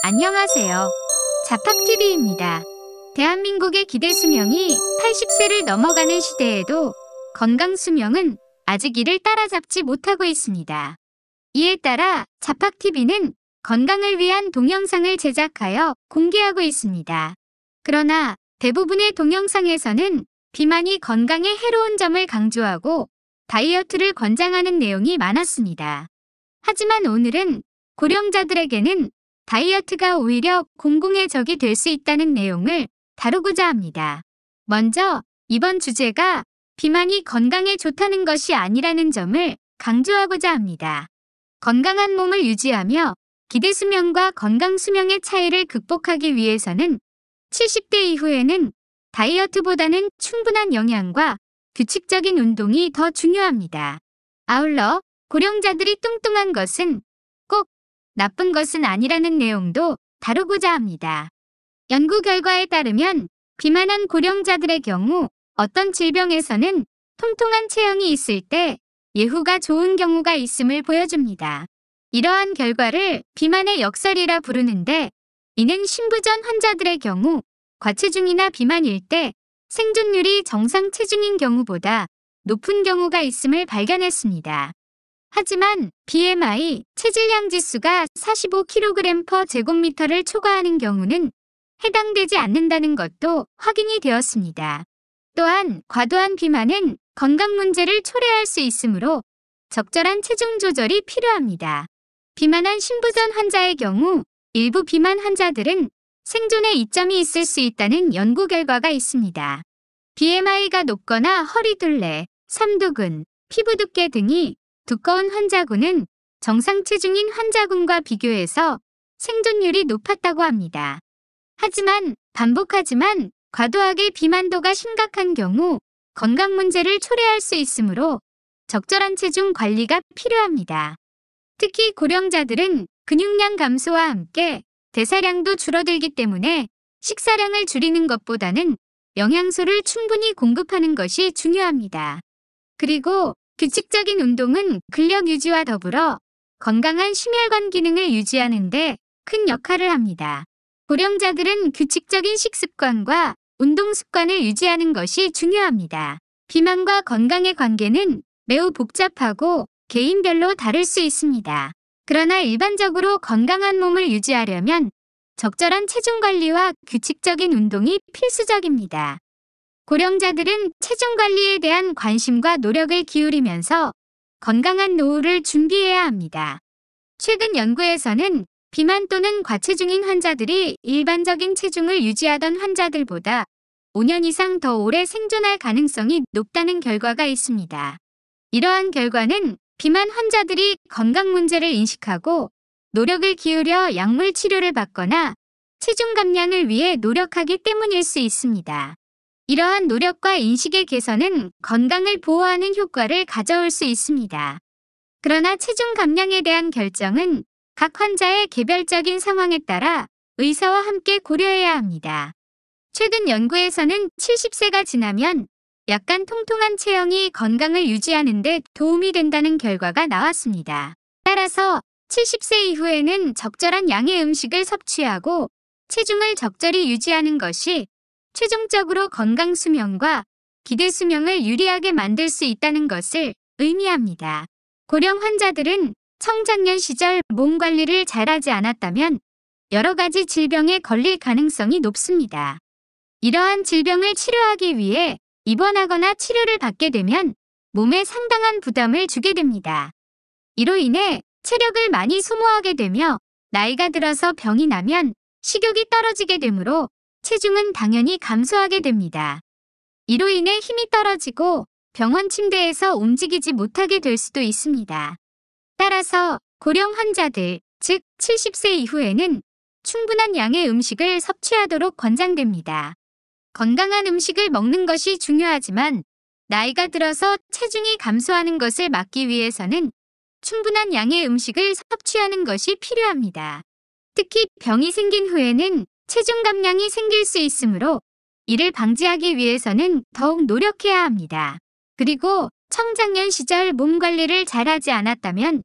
안녕하세요. 자팍TV입니다. 대한민국의 기대 수명이 80세를 넘어가는 시대에도 건강 수명은 아직 이를 따라잡지 못하고 있습니다. 이에 따라 자팍TV는 건강을 위한 동영상을 제작하여 공개하고 있습니다. 그러나 대부분의 동영상에서는 비만이 건강에 해로운 점을 강조하고 다이어트를 권장하는 내용이 많았습니다. 하지만 오늘은 고령자들에게는 다이어트가 오히려 공공의 적이 될 수 있다는 내용을 다루고자 합니다. 먼저 이번 주제가 비만이 건강에 좋다는 것이 아니라는 점을 강조하고자 합니다. 건강한 몸을 유지하며 기대 수명과 건강 수명의 차이를 극복하기 위해서는 70대 이후에는 다이어트보다는 충분한 영양과 규칙적인 운동이 더 중요합니다. 아울러 고령자들이 뚱뚱한 것은 꼭 나쁜 것은 아니라는 내용도 다루고자 합니다. 연구 결과에 따르면 비만한 고령자들의 경우 어떤 질병에서는 통통한 체형이 있을 때 예후가 좋은 경우가 있음을 보여줍니다. 이러한 결과를 비만의 역설이라 부르는데, 이는 신부전 환자들의 경우 과체중이나 비만일 때 생존율이 정상 체중인 경우보다 높은 경우가 있음을 발견했습니다. 하지만 BMI, 체질량 지수가 45kg/제곱미터를 초과하는 경우는 해당되지 않는다는 것도 확인이 되었습니다. 또한 과도한 비만은 건강 문제를 초래할 수 있으므로 적절한 체중 조절이 필요합니다. 비만한 신부전 환자의 경우 일부 비만 환자들은 생존에 이점이 있을 수 있다는 연구 결과가 있습니다. BMI가 높거나 허리둘레, 삼두근, 피부 두께 등이 두꺼운 환자군은 정상 체중인 환자군과 비교해서 생존율이 높았다고 합니다. 하지만 반복하지만 과도하게 비만도가 심각한 경우 건강 문제를 초래할 수 있으므로 적절한 체중 관리가 필요합니다. 특히 고령자들은 근육량 감소와 함께 대사량도 줄어들기 때문에 식사량을 줄이는 것보다는 영양소를 충분히 공급하는 것이 중요합니다. 그리고 규칙적인 운동은 근력 유지와 더불어 건강한 심혈관 기능을 유지하는 데 큰 역할을 합니다. 고령자들은 규칙적인 식습관과 운동 습관을 유지하는 것이 중요합니다. 비만과 건강의 관계는 매우 복잡하고 개인별로 다를 수 있습니다. 그러나 일반적으로 건강한 몸을 유지하려면 적절한 체중 관리와 규칙적인 운동이 필수적입니다. 고령자들은 체중 관리에 대한 관심과 노력을 기울이면서 건강한 노후를 준비해야 합니다. 최근 연구에서는 비만 또는 과체중인 환자들이 일반적인 체중을 유지하던 환자들보다 5년 이상 더 오래 생존할 가능성이 높다는 결과가 있습니다. 이러한 결과는 비만 환자들이 건강 문제를 인식하고 노력을 기울여 약물 치료를 받거나 체중 감량을 위해 노력하기 때문일 수 있습니다. 이러한 노력과 인식의 개선은 건강을 보호하는 효과를 가져올 수 있습니다. 그러나 체중 감량에 대한 결정은 각 환자의 개별적인 상황에 따라 의사와 함께 고려해야 합니다. 최근 연구에서는 70세가 지나면 약간 통통한 체형이 건강을 유지하는 데 도움이 된다는 결과가 나왔습니다. 따라서 70세 이후에는 적절한 양의 음식을 섭취하고 체중을 적절히 유지하는 것이 최종적으로 건강 수명과 기대 수명을 유리하게 만들 수 있다는 것을 의미합니다. 고령 환자들은 청장년 시절 몸 관리를 잘하지 않았다면 여러 가지 질병에 걸릴 가능성이 높습니다. 이러한 질병을 치료하기 위해 입원하거나 치료를 받게 되면 몸에 상당한 부담을 주게 됩니다. 이로 인해 체력을 많이 소모하게 되며 나이가 들어서 병이 나면 식욕이 떨어지게 되므로 체중은 당연히 감소하게 됩니다. 이로 인해 힘이 떨어지고 병원 침대에서 움직이지 못하게 될 수도 있습니다. 따라서 고령 환자들, 즉 70세 이후에는 충분한 양의 음식을 섭취하도록 권장됩니다. 건강한 음식을 먹는 것이 중요하지만 나이가 들어서 체중이 감소하는 것을 막기 위해서는 충분한 양의 음식을 섭취하는 것이 필요합니다. 특히 병이 생긴 후에는 체중 감량이 생길 수 있으므로 이를 방지하기 위해서는 더욱 노력해야 합니다. 그리고 청장년 시절 몸 관리를 잘하지 않았다면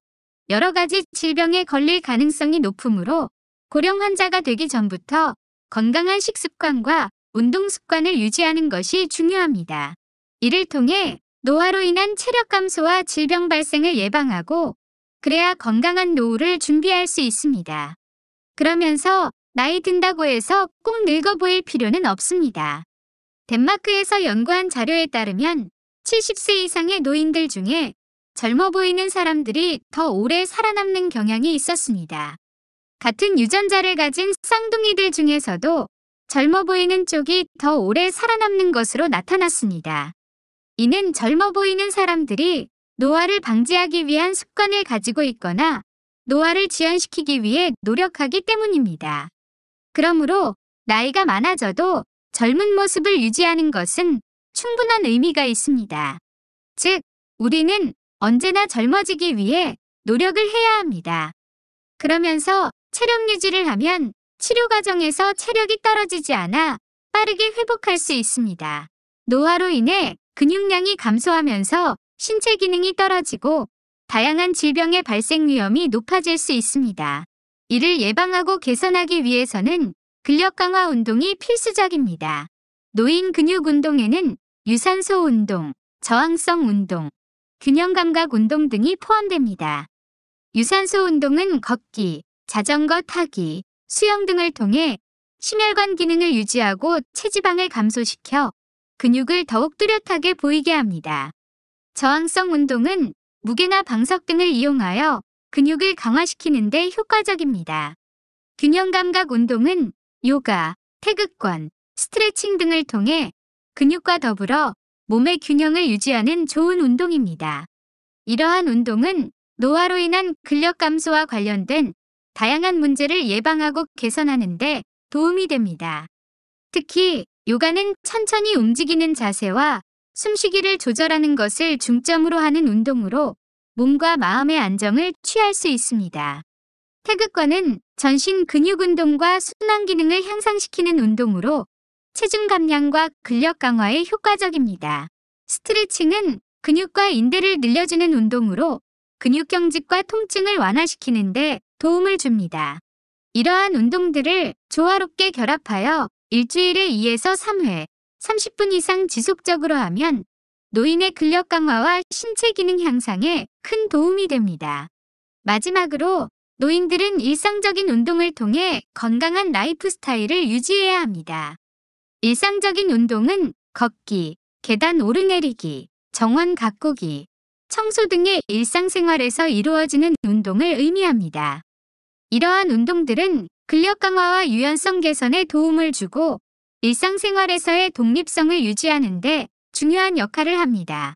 여러 가지 질병에 걸릴 가능성이 높으므로 고령 환자가 되기 전부터 건강한 식습관과 운동 습관을 유지하는 것이 중요합니다. 이를 통해 노화로 인한 체력 감소와 질병 발생을 예방하고 그래야 건강한 노후를 준비할 수 있습니다. 그러면서 나이 든다고 해서 꼭 늙어 보일 필요는 없습니다. 덴마크에서 연구한 자료에 따르면 70세 이상의 노인들 중에 젊어 보이는 사람들이 더 오래 살아남는 경향이 있었습니다. 같은 유전자를 가진 쌍둥이들 중에서도 젊어 보이는 쪽이 더 오래 살아남는 것으로 나타났습니다. 이는 젊어 보이는 사람들이 노화를 방지하기 위한 습관을 가지고 있거나 노화를 지연시키기 위해 노력하기 때문입니다. 그러므로 나이가 많아져도 젊은 모습을 유지하는 것은 충분한 의미가 있습니다. 즉, 우리는 언제나 젊어지기 위해 노력을 해야 합니다. 그러면서 체력 유지를 하면 치료 과정에서 체력이 떨어지지 않아 빠르게 회복할 수 있습니다. 노화로 인해 근육량이 감소하면서 신체 기능이 떨어지고 다양한 질병의 발생 위험이 높아질 수 있습니다. 이를 예방하고 개선하기 위해서는 근력 강화 운동이 필수적입니다. 노인 근육 운동에는 유산소 운동, 저항성 운동, 균형 감각 운동 등이 포함됩니다. 유산소 운동은 걷기, 자전거 타기, 수영 등을 통해 심혈관 기능을 유지하고 체지방을 감소시켜 근육을 더욱 뚜렷하게 보이게 합니다. 저항성 운동은 무게나 방석 등을 이용하여 근육을 강화시키는 데 효과적입니다. 균형 감각 운동은 요가, 태극권, 스트레칭 등을 통해 근육과 더불어 몸의 균형을 유지하는 좋은 운동입니다. 이러한 운동은 노화로 인한 근력 감소와 관련된 다양한 문제를 예방하고 개선하는 데 도움이 됩니다. 특히 요가는 천천히 움직이는 자세와 숨쉬기를 조절하는 것을 중점으로 하는 운동으로 몸과 마음의 안정을 취할 수 있습니다. 태극권은 전신 근육 운동과 순환 기능을 향상시키는 운동으로 체중 감량과 근력 강화에 효과적입니다. 스트레칭은 근육과 인대를 늘려주는 운동으로 근육 경직과 통증을 완화시키는 데 도움을 줍니다. 이러한 운동들을 조화롭게 결합하여 일주일에 2에서 3회, 30분 이상 지속적으로 하면 노인의 근력 강화와 신체 기능 향상에 큰 도움이 됩니다. 마지막으로 노인들은 일상적인 운동을 통해 건강한 라이프 스타일을 유지해야 합니다. 일상적인 운동은 걷기, 계단 오르내리기, 정원 가꾸기, 청소 등의 일상생활에서 이루어지는 운동을 의미합니다. 이러한 운동들은 근력 강화와 유연성 개선에 도움을 주고 일상생활에서의 독립성을 유지하는 데 중요한 역할을 합니다.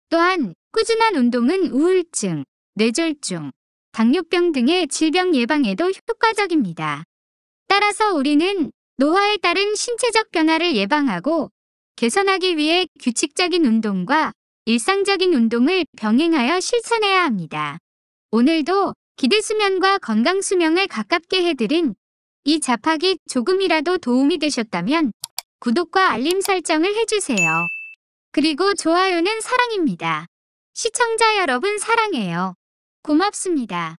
또한 꾸준한 운동은 우울증, 뇌졸중, 당뇨병 등의 질병 예방에도 효과적입니다. 따라서 우리는 노화에 따른 신체적 변화를 예방하고 개선하기 위해 규칙적인 운동과 일상적인 운동을 병행하여 실천해야 합니다. 오늘도 기대수면과 건강수명을 가깝게 해드린 이 잡학이 조금이라도 도움이 되셨다면 구독과 알림 설정을 해주세요. 그리고 좋아요는 사랑입니다. 시청자 여러분 사랑해요. 고맙습니다.